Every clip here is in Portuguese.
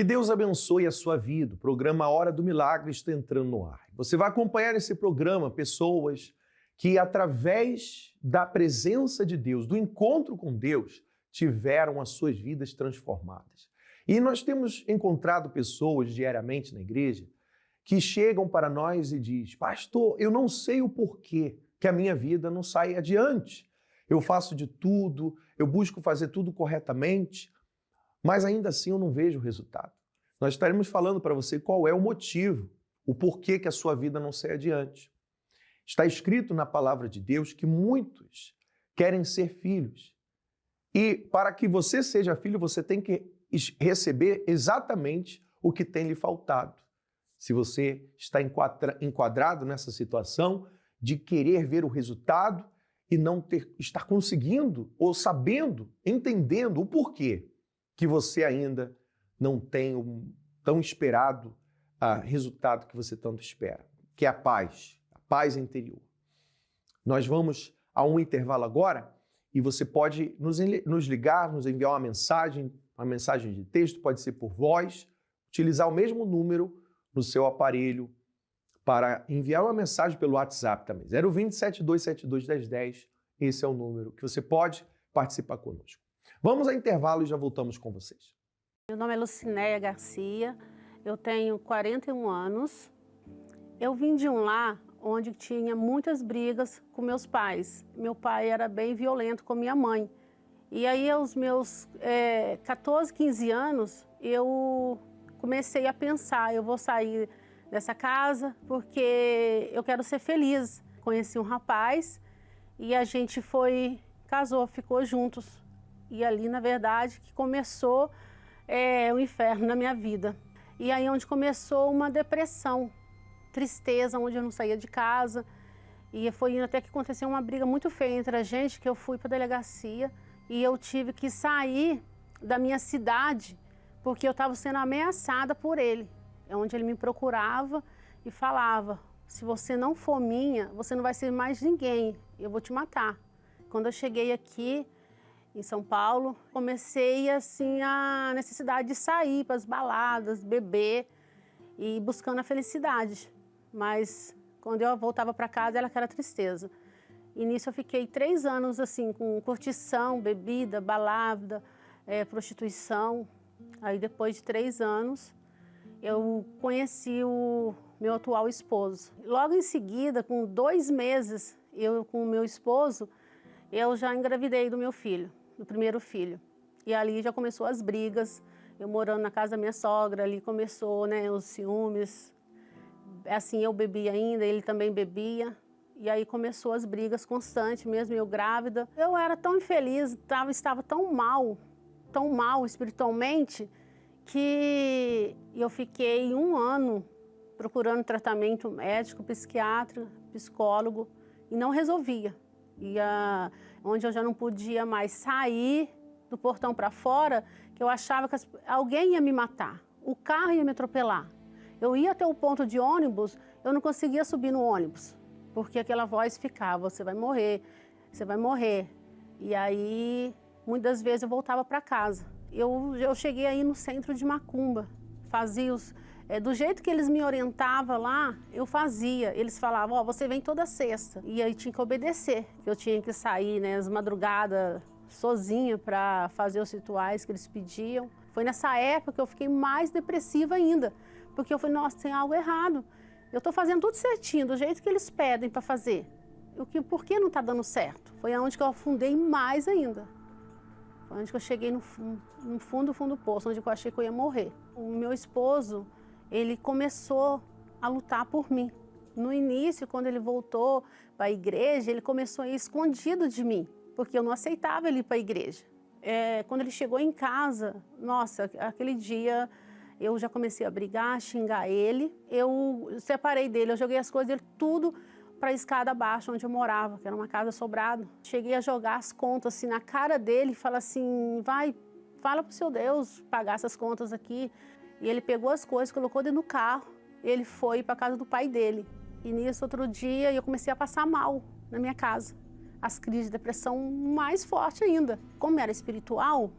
Que Deus abençoe a sua vida. O programa Hora do Milagre está entrando no ar. Você vai acompanhar nesse programa pessoas que, através da presença de Deus, do encontro com Deus, tiveram as suas vidas transformadas. E nós temos encontrado pessoas diariamente na igreja que chegam para nós e dizem: pastor, eu não sei o porquê que a minha vida não sai adiante. Eu faço de tudo, eu busco fazer tudo corretamente, mas ainda assim eu não vejo o resultado. Nós estaremos falando para você qual é o motivo, o porquê que a sua vida não sai adiante. Está escrito na palavra de Deus que muitos querem ser filhos. E para que você seja filho, você tem que receber exatamente o que tem lhe faltado. Se você está enquadrado nessa situação de querer ver o resultado e não estar conseguindo ou sabendo, entendendo o porquê que você ainda não tem o tão esperado resultado que você tanto espera, que é a paz interior. Nós vamos a um intervalo agora e você pode nos ligar, nos enviar uma mensagem de texto, pode ser por voz, utilizar o mesmo número no seu aparelho para enviar uma mensagem pelo WhatsApp também, 020 7272 1010, esse é o número que você pode participar conosco. Vamos ao intervalo e já voltamos com vocês. Meu nome é Lucinéia Garcia, eu tenho 41 anos, eu vim de um lar onde tinha muitas brigas com meus pais. Meu pai era bem violento com minha mãe. E aí, aos meus 14, 15 anos, eu comecei a pensar, eu vou sair dessa casa porque eu quero ser feliz. Conheci um rapaz e a gente casou, ficou juntos. E ali, na verdade, que começou o inferno na minha vida. E aí onde começou uma depressão, tristeza, onde eu não saía de casa. E foi indo até que aconteceu uma briga muito feia entre a gente, que eu fui para a delegacia e eu tive que sair da minha cidade porque eu estava sendo ameaçada por ele. É onde ele me procurava e falava: se você não for minha, você não vai ser mais ninguém, eu vou te matar. Quando eu cheguei aqui em São Paulo, comecei assim a necessidade de sair para as baladas, beber e buscando a felicidade. Mas quando eu voltava para casa, era aquela tristeza. E nisso eu fiquei 3 anos assim, com curtição, bebida, balada, prostituição. Aí depois de 3 anos, eu conheci o meu atual esposo. Logo em seguida, com 2 meses, eu com o meu esposo, eu já engravidei do meu filho, do primeiro filho. E ali já começou as brigas, eu morando na casa da minha sogra, ali começou, os ciúmes. Assim, eu bebia ainda, ele também bebia. E aí começou as brigas constantes, mesmo eu grávida. Eu era tão infeliz, estava tão mal espiritualmente, que eu fiquei 1 ano procurando tratamento médico, psiquiatra, psicólogo, e não resolvia. Onde eu já não podia mais sair do portão para fora, que eu achava que alguém ia me matar, o carro ia me atropelar. Eu ia até o ponto de ônibus, eu não conseguia subir no ônibus, porque aquela voz ficava: você vai morrer, você vai morrer. E aí, muitas vezes eu voltava para casa. Eu cheguei aí no centro de Macumba, fazia do jeito que eles me orientavam lá, eu fazia. Eles falavam: você vem toda sexta. E aí tinha que obedecer. Eu tinha que sair, às madrugadas, sozinha, para fazer os rituais que eles pediam. Foi nessa época que eu fiquei mais depressiva ainda, porque eu falei: nossa, tem algo errado. Eu estou fazendo tudo certinho, do jeito que eles pedem para fazer. Por que não está dando certo? Foi onde que eu afundei mais ainda. Foi onde que eu cheguei no fundo do poço, onde eu achei que eu ia morrer. O meu esposo, ele começou a lutar por mim. No início, quando ele voltou para a igreja, ele começou a ir escondido de mim, porque eu não aceitava ele ir para a igreja. Quando ele chegou em casa, nossa, aquele dia eu já comecei a brigar, a xingar ele. Eu separei dele, eu joguei as coisas dele tudo para a escada abaixo, onde eu morava, que era uma casa sobrado. Cheguei a jogar as contas assim na cara dele e falar assim: vai, fala pro seu Deus pagar essas contas aqui. E ele pegou as coisas, colocou dentro do carro, ele foi para a casa do pai dele. E nisso, outro dia, eu comecei a passar mal na minha casa. As crises de depressão mais fortes ainda. Como era espiritual,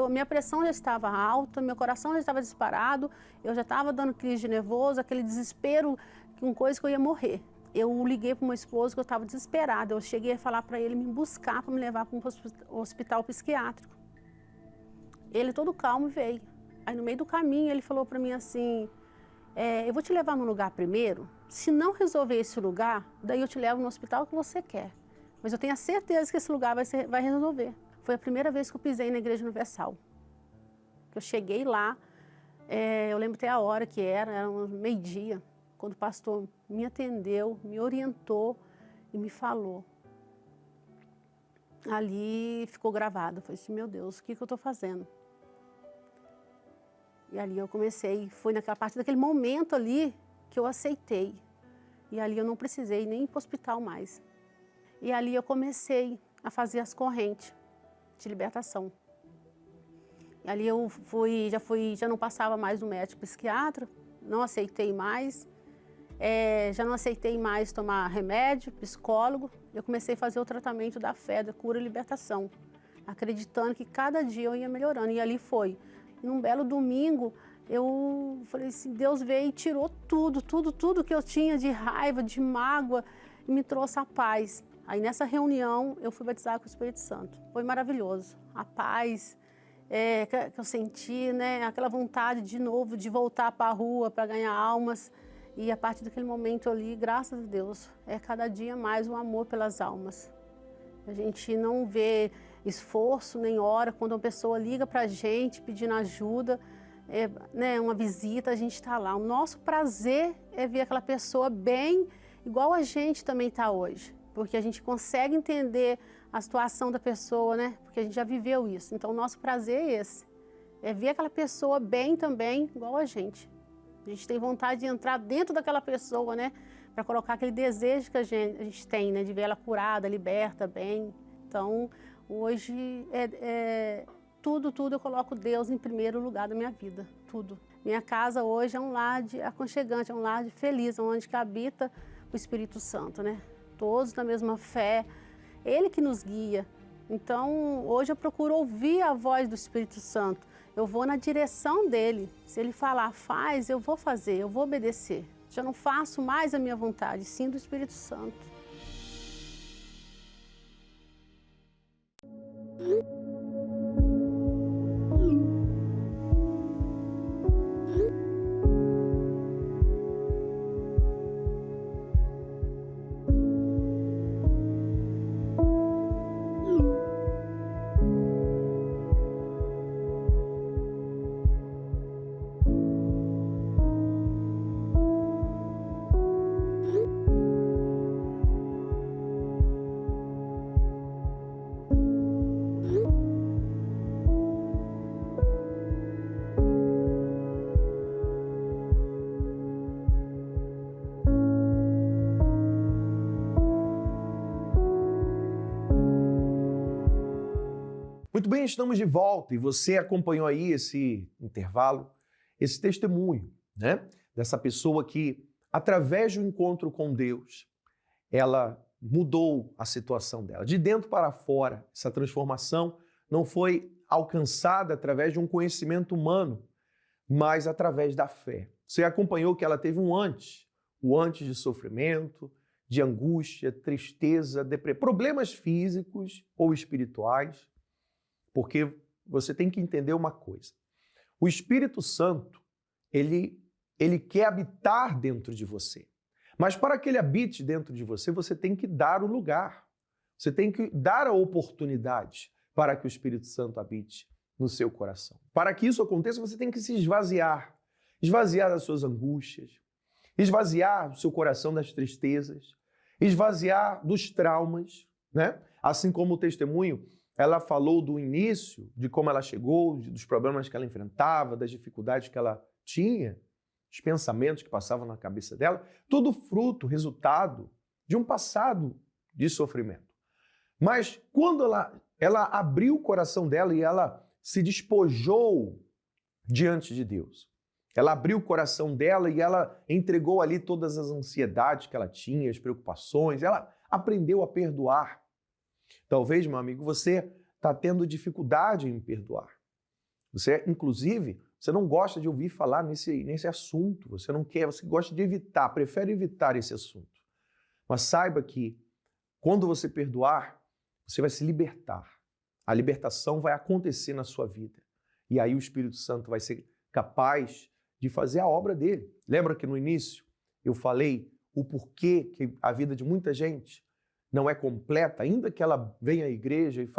Minha pressão já estava alta, meu coração já estava disparado, eu já estava dando crise de nervoso, aquele desespero, com coisa que eu ia morrer. Eu liguei para o meu esposo que eu estava desesperada, eu cheguei a falar para ele me buscar, para me levar para um hospital psiquiátrico. Ele todo calmo veio. Aí no meio do caminho ele falou para mim assim, eu vou te levar num lugar primeiro, se não resolver esse lugar, daí eu te levo no hospital que você quer. Mas eu tenho a certeza que esse lugar vai resolver. Foi a primeira vez que eu pisei na Igreja Universal. Eu cheguei lá, eu lembro até a hora que era meio-dia, quando o pastor me atendeu, me orientou e me falou. Ali ficou gravado, eu falei assim, meu Deus, o que eu estou fazendo? E ali eu comecei, foi naquela parte daquele momento ali que eu aceitei. E ali eu não precisei nem ir para o hospital mais. E ali eu comecei a fazer as correntes de libertação. E ali eu já não passava mais no médico psiquiatra, não aceitei mais, já não aceitei mais tomar remédio, psicólogo. Eu comecei a fazer o tratamento da fé, da cura e libertação, acreditando que cada dia eu ia melhorando. E ali foi. E num belo domingo, eu falei assim, Deus veio e tirou tudo que eu tinha de raiva, de mágoa, e me trouxe a paz. Aí nessa reunião eu fui batizada com o Espírito Santo. Foi maravilhoso. A paz que eu senti, né? Aquela vontade de novo de voltar para a rua para ganhar almas. E a partir daquele momento ali, graças a Deus, cada dia mais um amor pelas almas. A gente não vê esforço nem hora quando uma pessoa liga para a gente pedindo ajuda, né, uma visita, a gente está lá. O nosso prazer é ver aquela pessoa bem, igual a gente também está hoje. Porque a gente consegue entender a situação da pessoa, né? Porque a gente já viveu isso. Então, o nosso prazer é esse. É ver aquela pessoa bem também, igual a gente. A gente tem vontade de entrar dentro daquela pessoa, né? Para colocar aquele desejo que a gente tem, né? De ver ela curada, liberta, bem. Então, hoje, tudo eu coloco Deus em primeiro lugar da minha vida. Tudo. Minha casa hoje é um lar aconchegante, é um lar feliz, onde que habita o Espírito Santo, né? Todos na mesma fé, Ele que nos guia. Então, hoje eu procuro ouvir a voz do Espírito Santo. Eu vou na direção dEle. Se Ele falar, faz, eu vou fazer, eu vou obedecer. Já não faço mais a minha vontade, sim do Espírito Santo. Muito bem, estamos de volta e você acompanhou aí esse intervalo, esse testemunho, né? Dessa pessoa que, através do encontro com Deus, ela mudou a situação dela. De dentro para fora, essa transformação não foi alcançada através de um conhecimento humano, mas através da fé. Você acompanhou que ela teve o antes de sofrimento, de angústia, tristeza, depressão, problemas físicos ou espirituais. Porque você tem que entender uma coisa. O Espírito Santo, ele quer habitar dentro de você. Mas para que ele habite dentro de você, você tem que dar o lugar. Você tem que dar a oportunidade para que o Espírito Santo habite no seu coração. Para que isso aconteça, você tem que se esvaziar. Esvaziar das suas angústias. Esvaziar do seu coração das tristezas. Esvaziar dos traumas, né? Assim como o testemunho, ela falou do início, de como ela chegou, dos problemas que ela enfrentava, das dificuldades que ela tinha, os pensamentos que passavam na cabeça dela, tudo fruto, resultado de um passado de sofrimento. Mas quando ela abriu o coração dela e ela se despojou diante de Deus, ela abriu o coração dela e ela entregou ali todas as ansiedades que ela tinha, as preocupações, ela aprendeu a perdoar. Talvez, meu amigo, você está tendo dificuldade em perdoar. Você, inclusive, você não gosta de ouvir falar nesse assunto, você não quer, você gosta de evitar, prefere evitar esse assunto. Mas saiba que quando você perdoar, você vai se libertar. A libertação vai acontecer na sua vida. E aí o Espírito Santo vai ser capaz de fazer a obra dele. Lembra que no início eu falei o porquê que a vida de muita gente não é completa, ainda que ela venha à igreja e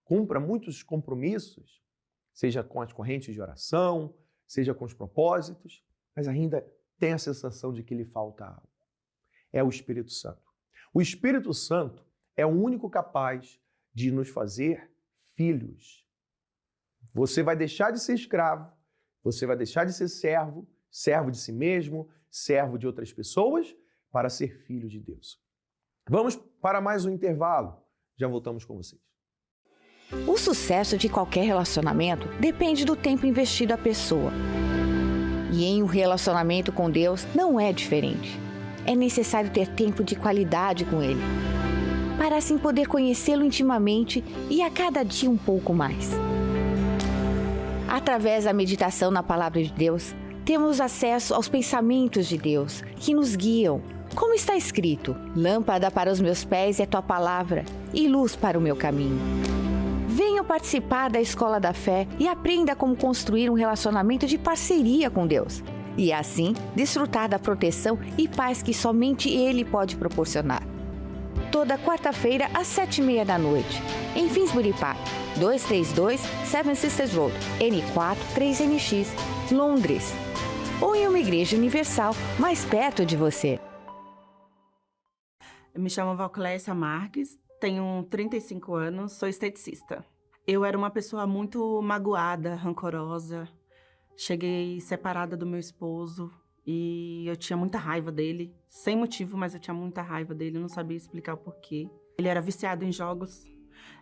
cumpra muitos compromissos, seja com as correntes de oração, seja com os propósitos, mas ainda tem a sensação de que lhe falta algo. É o Espírito Santo. O Espírito Santo é o único capaz de nos fazer filhos. Você vai deixar de ser escravo, você vai deixar de ser servo, servo de si mesmo, servo de outras pessoas, para ser filho de Deus. Vamos para mais um intervalo. Já voltamos com vocês. O sucesso de qualquer relacionamento depende do tempo investido à pessoa. E em um relacionamento com Deus não é diferente. É necessário ter tempo de qualidade com Ele, para assim poder conhecê-lo intimamente e a cada dia um pouco mais. Através da meditação na Palavra de Deus, temos acesso aos pensamentos de Deus, que nos guiam. Como está escrito, lâmpada para os meus pés é tua palavra e luz para o meu caminho. Venha participar da Escola da Fé e aprenda como construir um relacionamento de parceria com Deus. E assim, desfrutar da proteção e paz que somente Ele pode proporcionar. Toda quarta-feira, às 19h30, em Finsbury Park, 232 Seven Sisters Road, N4 3NX, Londres. Ou em uma igreja universal mais perto de você. Eu me chamo Valclésia Marques, tenho 35 anos, sou esteticista. Eu era uma pessoa muito magoada, rancorosa. Cheguei separada do meu esposo e eu tinha muita raiva dele. Sem motivo, mas eu tinha muita raiva dele, não sabia explicar o porquê. Ele era viciado em jogos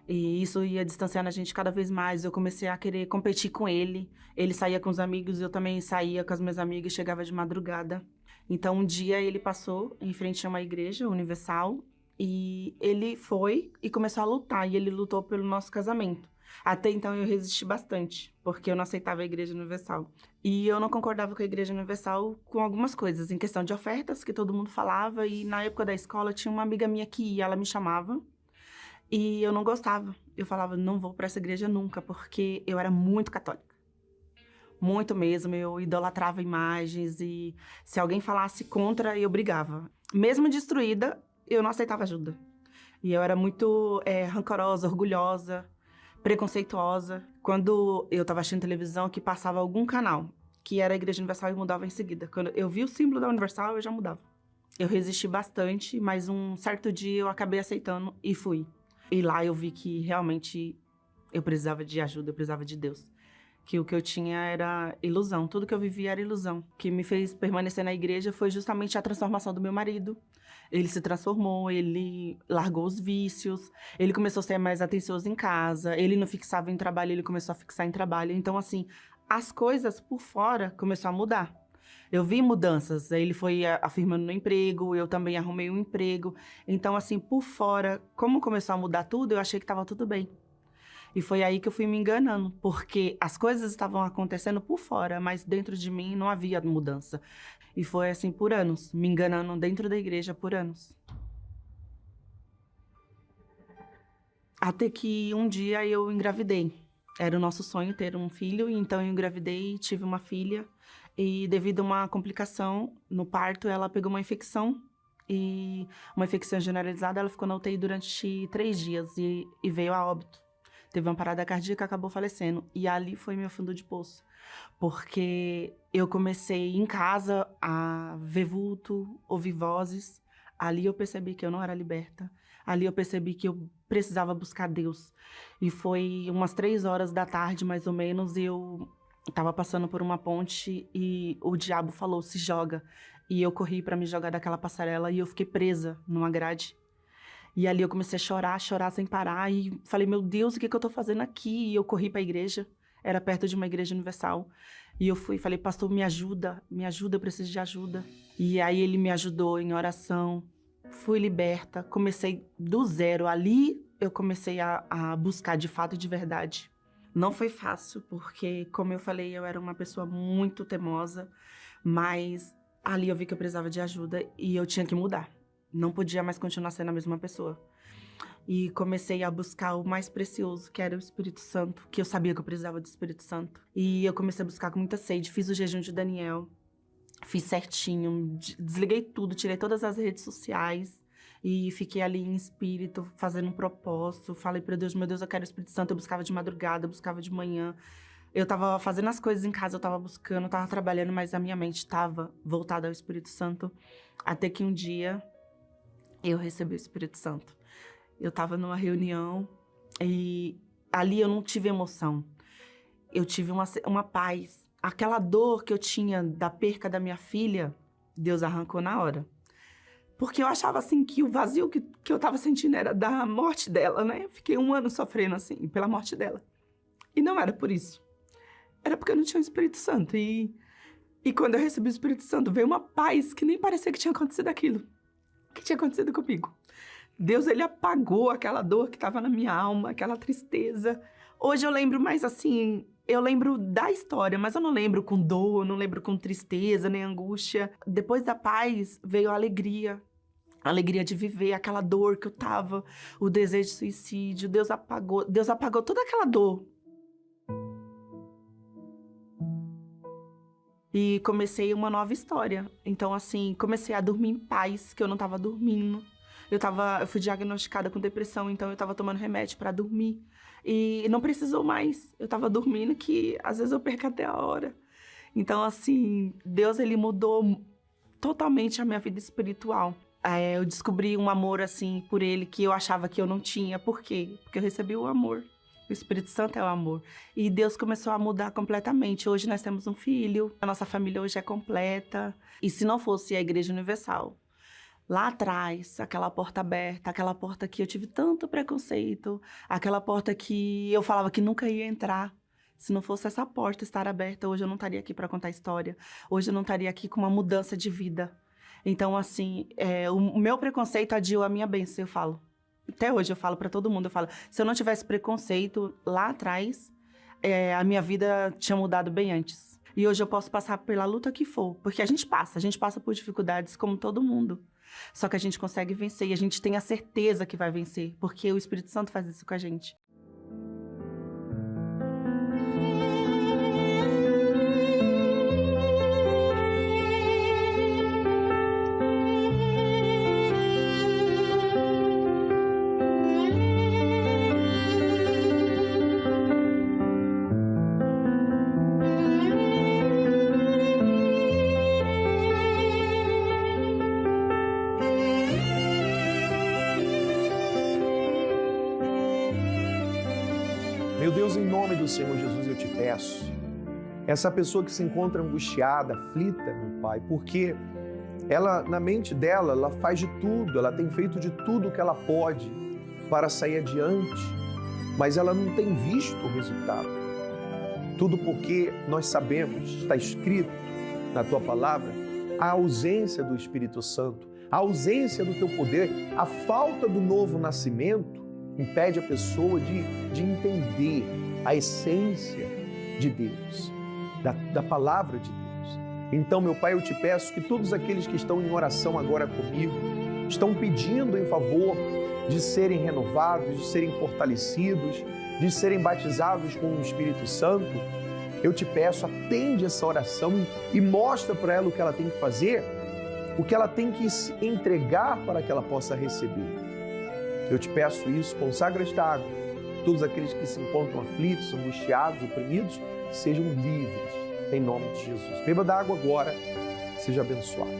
e isso ia distanciando a gente cada vez mais. Eu comecei a querer competir com ele. Ele saía com os amigos, eu também saía com as minhas amigas, chegava de madrugada. Então, um dia ele passou em frente a uma igreja universal e ele foi e começou a lutar. E ele lutou pelo nosso casamento. Até então eu resisti bastante, porque eu não aceitava a Igreja Universal. E eu não concordava com a Igreja Universal com algumas coisas, em questão de ofertas, que todo mundo falava. E na época da escola tinha uma amiga minha que ia, ela me chamava. E eu não gostava. Eu falava, não vou para essa igreja nunca, porque eu era muito católica. Muito mesmo, eu idolatrava imagens e se alguém falasse contra, eu brigava. Mesmo destruída, eu não aceitava ajuda. E eu era muito rancorosa, orgulhosa, preconceituosa. Quando eu estava assistindo televisão, que passava algum canal, que era a Igreja Universal, eu mudava em seguida. Quando eu vi o símbolo da Universal, eu já mudava. Eu resisti bastante, mas um certo dia eu acabei aceitando e fui. E lá eu vi que realmente eu precisava de ajuda, eu precisava de Deus. Que o que eu tinha era ilusão, tudo que eu vivia era ilusão. O que me fez permanecer na igreja foi justamente a transformação do meu marido. Ele se transformou, ele largou os vícios, ele começou a ser mais atencioso em casa, ele não fixava em trabalho, ele começou a fixar em trabalho. Então, assim, as coisas por fora começaram a mudar. Eu vi mudanças, ele foi afirmando no emprego, eu também arrumei um emprego. Então, assim, por fora, como começou a mudar tudo, eu achei que estava tudo bem. E foi aí que eu fui me enganando, porque as coisas estavam acontecendo por fora, mas dentro de mim não havia mudança. E foi assim por anos, me enganando dentro da igreja por anos. Até que um dia eu engravidei. Era o nosso sonho ter um filho, então eu engravidei, tive uma filha. E devido a uma complicação no parto, ela pegou uma infecção. E uma infecção generalizada, ela ficou na UTI durante 3 dias e veio a óbito. Teve uma parada cardíaca, acabou falecendo. E ali foi meu fundo de poço. Porque eu comecei em casa a ver vulto, ouvir vozes. Ali eu percebi que eu não era liberta. Ali eu percebi que eu precisava buscar Deus. E foi umas 3 horas da tarde, mais ou menos, eu estava passando por uma ponte e o diabo falou, se joga. E eu corri para me jogar daquela passarela e eu fiquei presa numa grade. E ali eu comecei a chorar sem parar e falei, meu Deus, o que eu tô fazendo aqui? E eu corri para a igreja, era perto de uma igreja universal. E eu fui, falei, pastor, me ajuda, eu preciso de ajuda. E aí ele me ajudou em oração, fui liberta, comecei do zero. Ali eu comecei a buscar de fato e de verdade Não foi fácil, porque, como eu falei, eu era uma pessoa muito teimosa, mas ali eu vi que eu precisava de ajuda e eu tinha que mudar. Não podia mais continuar sendo a mesma pessoa. E comecei a buscar o mais precioso, que era o Espírito Santo, que eu sabia que eu precisava do Espírito Santo. E eu comecei a buscar com muita sede, fiz o jejum de Daniel, fiz certinho, desliguei tudo, tirei todas as redes sociais e fiquei ali em espírito, fazendo um propósito. Falei para Deus, meu Deus, eu quero o Espírito Santo. Eu buscava de madrugada, eu buscava de manhã. Eu tava fazendo as coisas em casa, eu tava buscando, eu tava trabalhando, mas a minha mente estava voltada ao Espírito Santo. Até que um dia eu recebi o Espírito Santo. Eu tava numa reunião e ali eu não tive emoção. Eu tive uma paz. Aquela dor que eu tinha da perca da minha filha, Deus arrancou na hora. Porque eu achava, assim, que o vazio que eu tava sentindo era da morte dela, né? Eu fiquei 1 ano sofrendo, assim, pela morte dela. E não era por isso. Era porque eu não tinha o Espírito Santo. E quando eu recebi o Espírito Santo, veio uma paz que nem parecia que tinha acontecido aquilo. Que tinha acontecido comigo. Deus, ele apagou aquela dor que estava na minha alma, aquela tristeza. Hoje eu lembro mais assim, eu lembro da história, mas eu não lembro com dor, não lembro com tristeza, nem angústia. Depois da paz veio a alegria de viver, aquela dor que eu tava, o desejo de suicídio. Deus apagou toda aquela dor. E comecei uma nova história. Então, assim, comecei a dormir em paz, que eu não tava dormindo. Eu fui diagnosticada com depressão, então eu tava tomando remédio pra dormir. E não precisou mais. Eu tava dormindo, que às vezes eu perco até a hora. Então, assim, Deus, ele mudou totalmente a minha vida espiritual. Eu descobri um amor, assim, por ele, que eu achava que eu não tinha. Por quê? Porque eu recebi o amor. O Espírito Santo é o amor. E Deus começou a mudar completamente. Hoje nós temos um filho, a nossa família hoje é completa. E se não fosse a Igreja Universal, lá atrás, aquela porta aberta, aquela porta que eu tive tanto preconceito, aquela porta que eu falava que nunca ia entrar. Se não fosse essa porta estar aberta, hoje eu não estaria aqui para contar a história. Hoje eu não estaria aqui com uma mudança de vida. Então, assim, o meu preconceito adiou a minha bênção, eu falo. Até hoje eu falo para todo mundo, eu falo, se eu não tivesse preconceito lá atrás, a minha vida tinha mudado bem antes. E hoje eu posso passar pela luta que for, porque a gente passa por dificuldades como todo mundo. Só que a gente consegue vencer e a gente tem a certeza que vai vencer, porque o Espírito Santo faz isso com a gente. Meu Deus, em nome do Senhor Jesus, eu te peço, essa pessoa que se encontra angustiada, aflita, meu Pai, porque ela, na mente dela, ela faz de tudo, ela tem feito de tudo o que ela pode para sair adiante, mas ela não tem visto o resultado. Tudo porque nós sabemos, está escrito na Tua Palavra, a ausência do Espírito Santo, a ausência do Teu poder, a falta do novo nascimento, impede a pessoa de entender a essência de Deus, da palavra de Deus. Então, meu Pai, eu te peço que todos aqueles que estão em oração agora comigo, estão pedindo em favor de serem renovados, de serem fortalecidos, de serem batizados com o Espírito Santo, eu te peço, atende essa oração e mostra para ela o que ela tem que fazer, o que ela tem que se entregar para que ela possa receber. Eu te peço isso, consagra esta água. Todos aqueles que se encontram aflitos, angustiados, oprimidos, sejam livres, em nome de Jesus. Beba da água agora, seja abençoado.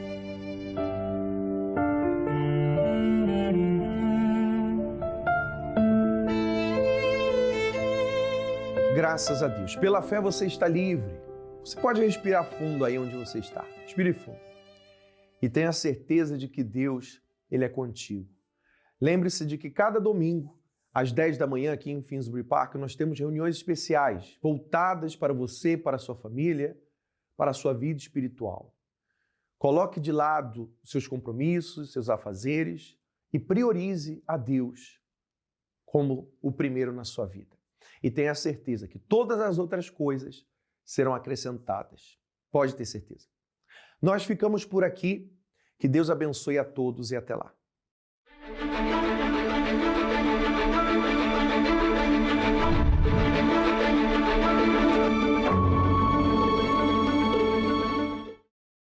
Graças a Deus. Pela fé você está livre. Você pode respirar fundo aí onde você está. Respire fundo. E tenha certeza de que Deus, Ele é contigo. Lembre-se de que cada domingo, às 10 da manhã, aqui em Finsbury Park, nós temos reuniões especiais, voltadas para você, para a sua família, para a sua vida espiritual. Coloque de lado seus compromissos, seus afazeres e priorize a Deus como o primeiro na sua vida. e tenha certeza que todas as outras coisas serão acrescentadas. Pode ter certeza. Nós ficamos por aqui. Que Deus abençoe a todos e até lá.